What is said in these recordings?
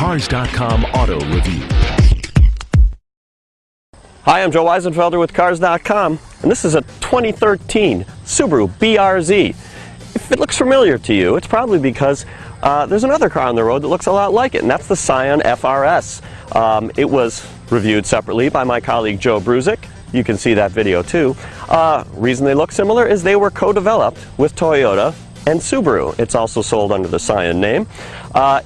Cars.com Auto Review. Hi, I'm Joe Weisenfelder with Cars.com, and this is a 2013 Subaru BRZ. If it looks familiar to you, it's probably because there's another car on the road that looks a lot like it, and that's the Scion FRS. It was reviewed separately by my colleague Joe Bruzik. You can see that video too. Reason they look similar is they were co-developed with Toyota and Subaru. It's also sold under the Scion name.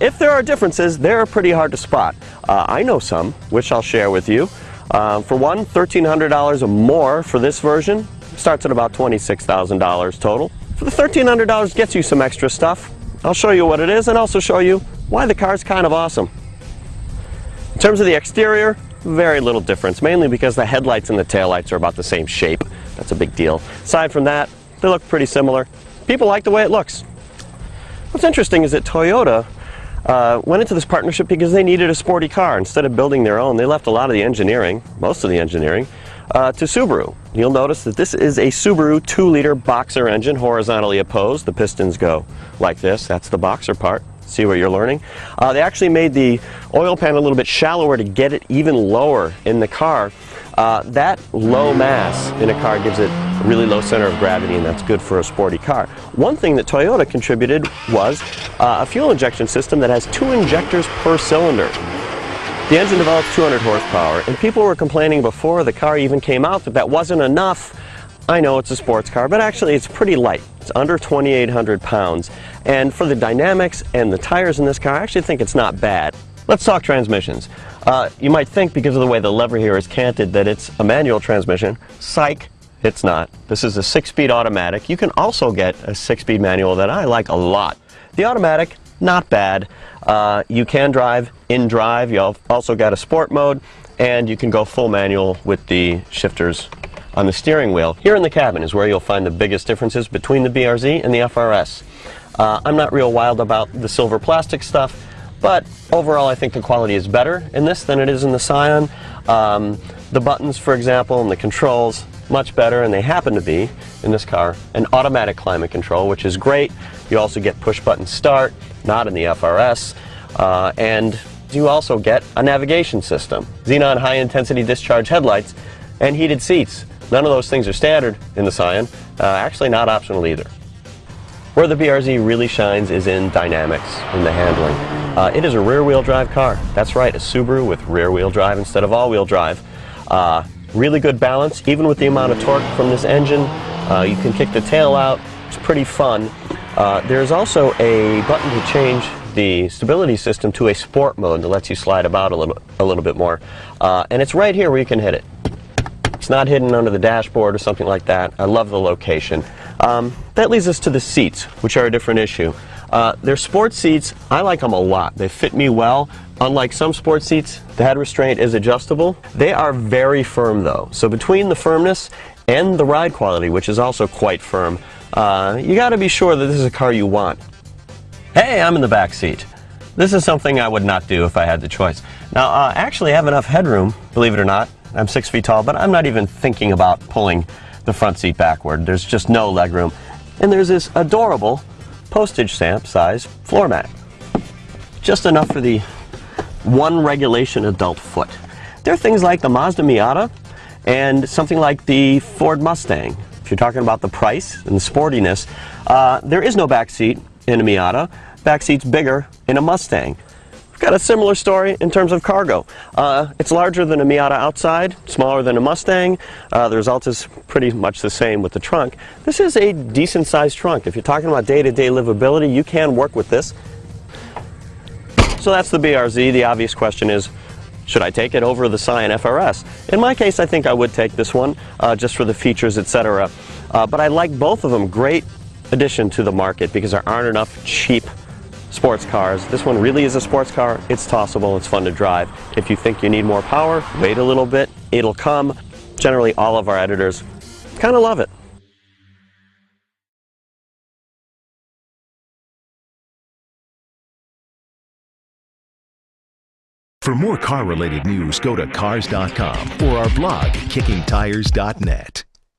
If there are differences, they're pretty hard to spot. I know some, which I'll share with you. For one, $1,300 more for this version. Starts at about $26,000 total. For the $1,300 gets you some extra stuff. I'll show you what it is and also show you why the car's kind of awesome. In terms of the exterior, very little difference, mainly because the headlights and the taillights are about the same shape. That's a big deal. Aside from that, they look pretty similar. People like the way it looks. What's interesting is that Toyota went into this partnership because they needed a sporty car. Instead of building their own, they left a lot of the engineering, most of the engineering, to Subaru. You'll notice that this is a Subaru 2-liter boxer engine, horizontally opposed. The pistons go like this. That's the boxer part. See what you're learning? They actually made the oil pan a little bit shallower to get it even lower in the car. That low mass in a car gives it a really low center of gravity, and that's good for a sporty car. One thing that Toyota contributed was a fuel injection system that has 2 injectors per cylinder. The engine develops 200 horsepower, and people were complaining before the car even came out that that wasn't enough. I know it's a sports car, but actually it's pretty light. It's under 2,800 pounds, and for the dynamics and the tires in this car, I actually think it's not bad. Let's talk transmissions. You might think, because of the way the lever here is canted, that it's a manual transmission. Psych, it's not. This is a 6-speed automatic. You can also get a 6-speed manual that I like a lot. The automatic, not bad. You can drive in drive. You've also got a sport mode, and you can go full manual with the shifters on the steering wheel. Here in the cabin is where you'll find the biggest differences between the BRZ and the FRS. I'm not real wild about the silver plastic stuff, but overall I think the quality is better in this than it is in the Scion. The buttons, for example, and the controls, much better, and they happen to be, in this car, an automatic climate control, which is great. You also get push-button start, not in the FRS, and you also get a navigation system, xenon high-intensity discharge headlights, and heated seats. None of those things are standard in the Scion, actually not optional either. Where the BRZ really shines is in dynamics, in the handling. It is a rear-wheel drive car. That's right, a Subaru with rear-wheel drive instead of all-wheel drive. Really good balance, even with the amount of torque from this engine. You can kick the tail out. It's pretty fun. There's also a button to change the stability system to a sport mode that lets you slide about a little bit more. And it's right here where you can hit it. It's not hidden under the dashboard or something like that. I love the location. That leads us to the seats, which are a different issue. They're sports seats. I like them a lot. They fit me well. Unlike some sports seats, the head restraint is adjustable. They are very firm though. So between the firmness and the ride quality, which is also quite firm, you got to be sure that this is a car you want. Hey, I'm in the back seat. This is something I would not do if I had the choice. Now, actually I have enough headroom, believe it or not. I'm 6 feet tall, but I'm not even thinking about pulling the front seat backward. There's just no leg room. And there's this adorable postage stamp size floor mat. Just enough for the one regulation adult foot. There are things like the Mazda Miata and something like the Ford Mustang. If you're talking about the price and the sportiness, there is no back seat in a Miata. Back seat's bigger in a Mustang. We've got a similar story in terms of cargo. It's larger than a Miata outside, smaller than a Mustang. The result is pretty much the same with the trunk. This is a decent sized trunk. If you're talking about day-to-day livability, you can work with this. So that's the BRZ. The obvious question is, should I take it over the Scion FRS? In my case, I think I would take this one, just for the features, etc. But I like both of them. Great addition to the market because there aren't enough cheap sports cars. This one really is a sports car. It's tossable. It's fun to drive. If you think you need more power, wait a little bit. It'll come. Generally, all of our editors kind of love it. For more car-related news, go to Cars.com or our blog, KickingTires.net.